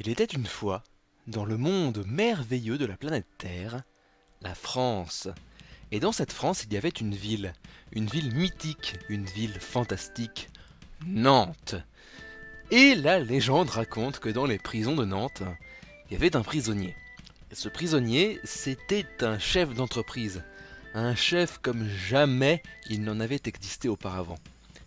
Il était une fois, dans le monde merveilleux de la planète Terre, la France. Et dans cette France, il y avait une ville mythique, une ville fantastique, Nantes. Et la légende raconte que dans les prisons de Nantes, il y avait un prisonnier. Et ce prisonnier, c'était un chef d'entreprise. Un chef comme jamais il n'en avait existé auparavant.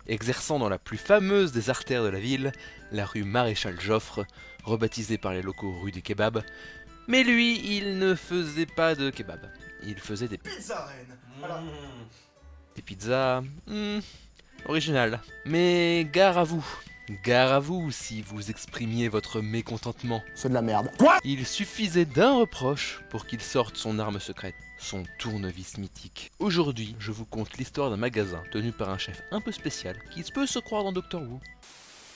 Exerçant dans la plus fameuse des artères de la ville, la rue Maréchal Joffre, rebaptisée par les locaux rue des kebabs. Mais lui, il ne faisait pas de kebab. Il faisait des Pizza Reine. Alors, Des pizzas originales. Mais gare à vous si vous exprimiez votre mécontentement. c'est de la merde. Il suffisait d'un reproche pour qu'il sorte son arme secrète, son tournevis mythique. Aujourd'hui, je vous conte l'histoire d'un magasin tenu par un chef un peu spécial qui peut se croire dans Doctor Who.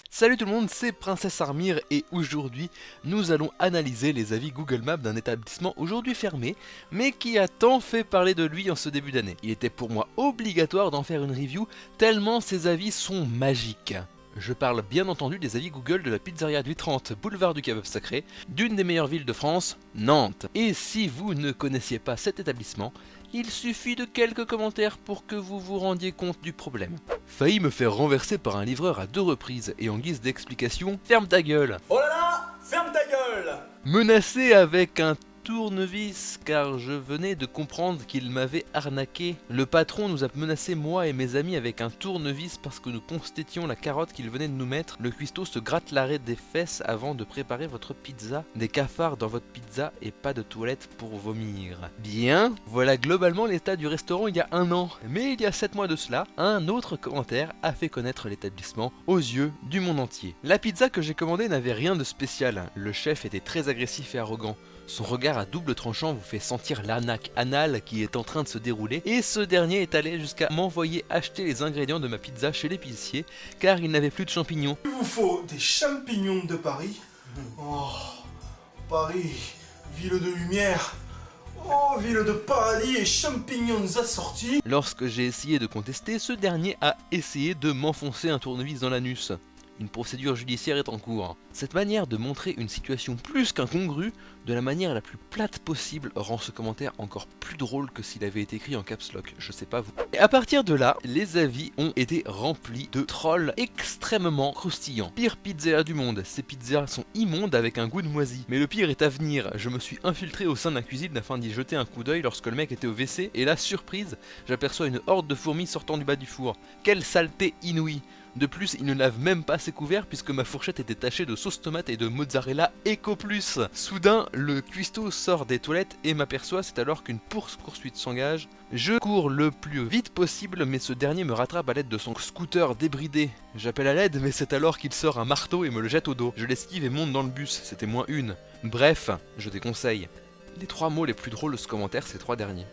Salut tout le monde, c'est Princesse Armire et aujourd'hui nous allons analyser les avis Google Maps d'un établissement aujourd'hui fermé mais qui a tant fait parler de lui en ce début d'année. Il était pour moi obligatoire d'en faire une review tellement ces avis sont magiques. Je parle bien entendu des avis Google de la pizzeria du 30 boulevard du Kebab Sacré, d'une des meilleures villes de France, Nantes. Et si vous ne connaissiez pas cet établissement, il suffit de quelques commentaires pour que vous vous rendiez compte du problème. Failli me faire renverser par un livreur à 2 reprises et en guise d'explication, ferme ta gueule. Oh là là, ferme ta gueule. Menacé avec un tournevis car je venais de comprendre qu'il m'avait arnaqué. Le patron nous a menacé moi et mes amis avec un tournevis parce que nous constations la carotte qu'il venait de nous mettre. Le cuistot se gratte l'arrêt des fesses avant de préparer votre pizza. Des cafards dans votre pizza et pas de toilette pour vomir. Bien, voilà globalement l'état du restaurant il y a un an. Mais il y a 7 mois de cela, un autre commentaire a fait connaître l'établissement aux yeux du monde entier. La pizza que j'ai commandée n'avait rien de spécial. Le chef était très agressif et arrogant. Son regard à double tranchant vous fait sentir l'arnaque anale qui est en train de se dérouler et ce dernier est allé jusqu'à m'envoyer acheter les ingrédients de ma pizza chez l'épicier car il n'avait plus de champignons. Il vous faut des champignons de Paris. Oh, Paris, ville de lumière. Oh, ville de paradis et champignons assortis. Lorsque j'ai essayé de contester, ce dernier a essayé de m'enfoncer un tournevis dans l'anus. Une procédure judiciaire est en cours. Cette manière de montrer une situation plus qu'incongrue, de la manière la plus plate possible, rend ce commentaire encore plus drôle que s'il avait été écrit en caps lock, je sais pas vous. Et à partir de là, les avis ont été remplis de trolls extrêmement croustillants. Pire pizzeria du monde, ces pizzas sont immondes avec un goût de moisi. Mais le pire est à venir, je me suis infiltré au sein de la cuisine afin d'y jeter un coup d'œil lorsque le mec était au WC, et là, surprise, j'aperçois une horde de fourmis sortant du bas du four. Quelle saleté inouïe! De plus, il ne lave même pas ses couverts puisque ma fourchette était tachée de sauce tomate et de mozzarella Eco Plus. Soudain, le cuistot sort des toilettes et m'aperçoit, c'est alors qu'une poursuite s'engage. Je cours le plus vite possible mais ce dernier me rattrape à l'aide de son scooter débridé. J'appelle à l'aide mais c'est alors qu'il sort un marteau et me le jette au dos. Je l'esquive et monte dans le bus, c'était -1. Bref, je déconseille. Les 3 mots les plus drôles de ce commentaire, ces 3 derniers.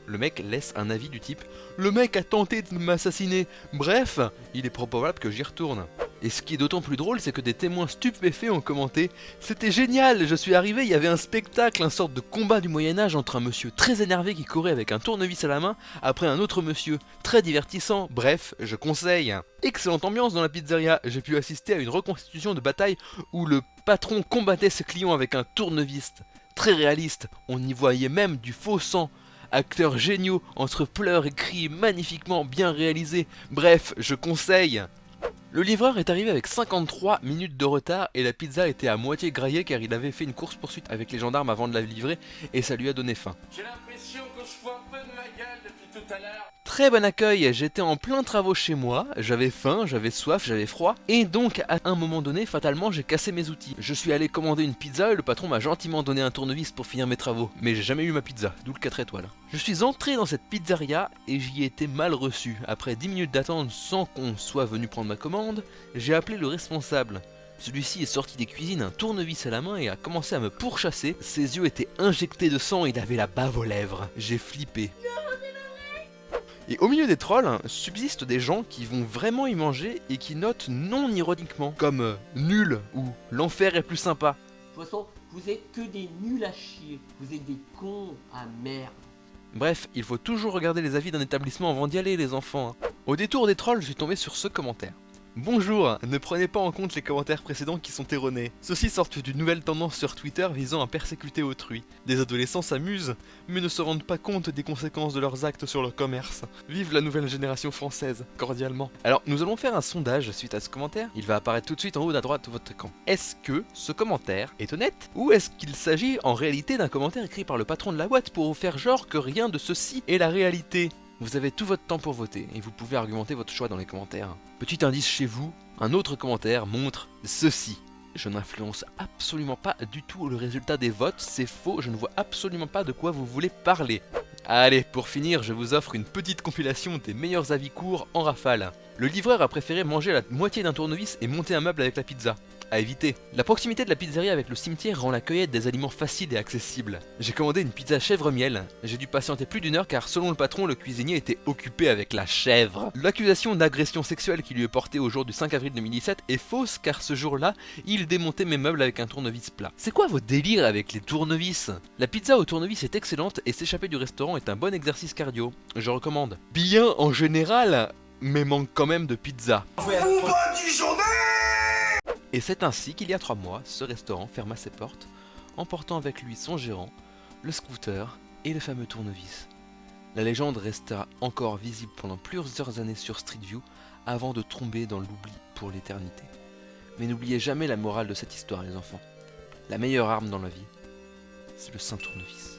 Le mec laisse un avis du type « Le mec a tenté de m'assassiner, bref, il est probable que j'y retourne ». Et ce qui est d'autant plus drôle, c'est que des témoins stupéfaits ont commenté « C'était génial, je suis arrivé, il y avait un spectacle, une sorte de combat du Moyen-Âge entre un monsieur très énervé qui courait avec un tournevis à la main, après un autre monsieur, très divertissant, bref, je conseille ». Excellente ambiance dans la pizzeria, j'ai pu assister à une reconstitution de bataille où le patron combattait ses clients avec un tournevis. Très réaliste, on y voyait même du faux sang. Acteurs géniaux, entre pleurs et cris magnifiquement bien réalisés. Bref, je conseille. Le livreur est arrivé avec 53 minutes de retard et la pizza était à moitié graillée car il avait fait une course-poursuite avec les gendarmes avant de la livrer et ça lui a donné faim. J'ai l'impression que je fous un peu de ma gueule depuis tout à l'heure. Très bon accueil, j'étais en plein travaux chez moi, j'avais faim, j'avais soif, j'avais froid, et donc à un moment donné, fatalement, j'ai cassé mes outils. Je suis allé commander une pizza et le patron m'a gentiment donné un tournevis pour finir mes travaux, mais j'ai jamais eu ma pizza, d'où le 4 étoiles. Je suis entré dans cette pizzeria et j'y ai été mal reçu. Après 10 minutes d'attente sans qu'on soit venu prendre ma commande, j'ai appelé le responsable. Celui-ci est sorti des cuisines, un tournevis à la main et a commencé à me pourchasser. Ses yeux étaient injectés de sang et il avait la bave aux lèvres. J'ai flippé. Et au milieu des trolls, subsistent des gens qui vont vraiment y manger et qui notent non ironiquement, comme nul ou l'enfer est plus sympa. De toute façon, vous êtes que des nuls à chier. Vous êtes des cons à merde. Bref, il faut toujours regarder les avis d'un établissement avant d'y aller les enfants. Au détour des trolls, je suis tombé sur ce commentaire. Bonjour, ne prenez pas en compte les commentaires précédents qui sont erronés. Ceux-ci sortent d'une nouvelle tendance sur Twitter visant à persécuter autrui. Des adolescents s'amusent, mais ne se rendent pas compte des conséquences de leurs actes sur leur commerce. Vive la nouvelle génération française, cordialement. Alors, nous allons faire un sondage suite à ce commentaire. Il va apparaître tout de suite en haut à droite de votre écran. Est-ce que ce commentaire est honnête? Ou est-ce qu'il s'agit en réalité d'un commentaire écrit par le patron de la boîte pour vous faire genre que rien de ceci est la réalité? Vous avez tout votre temps pour voter et vous pouvez argumenter votre choix dans les commentaires. Petit indice chez vous, un autre commentaire montre ceci. Je n'influence absolument pas du tout le résultat des votes, c'est faux, je ne vois absolument pas de quoi vous voulez parler. Allez, pour finir, je vous offre une petite compilation des meilleurs avis courts en rafale. Le livreur a préféré manger la moitié d'un tournevis et monter un meuble avec la pizza. À éviter. La proximité de la pizzeria avec le cimetière rend la cueillette des aliments faciles et accessibles. J'ai commandé une pizza chèvre-miel. J'ai dû patienter plus d'1 heure car selon le patron, le cuisinier était occupé avec la chèvre. L'accusation d'agression sexuelle qui lui est portée au jour du 5 avril 2017 est fausse car ce jour-là, il démontait mes meubles avec un tournevis plat. C'est quoi vos délires avec les tournevis? La pizza au tournevis est excellente et s'échapper du restaurant est un bon exercice cardio. Je recommande. Bien en général, mais manque quand même de pizza. Vous badigeonnez! Et c'est ainsi qu'il y a 3 mois, ce restaurant ferma ses portes, emportant avec lui son gérant, le scooter et le fameux tournevis. La légende restera encore visible pendant plusieurs années sur Street View avant de tomber dans l'oubli pour l'éternité. Mais n'oubliez jamais la morale de cette histoire, les enfants. La meilleure arme dans la vie, c'est le saint tournevis.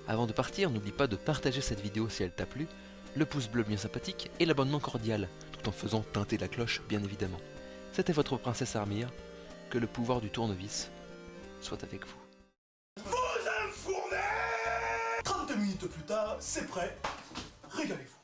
Avant de partir, n'oublie pas de partager cette vidéo si elle t'a plu, le pouce bleu bien sympathique et l'abonnement cordial, tout en faisant teinter la cloche bien évidemment. C'était votre princesse Armire, que le pouvoir du tournevis soit avec vous. Vous enfournez! 30 minutes plus tard, c'est prêt. Régalez-vous.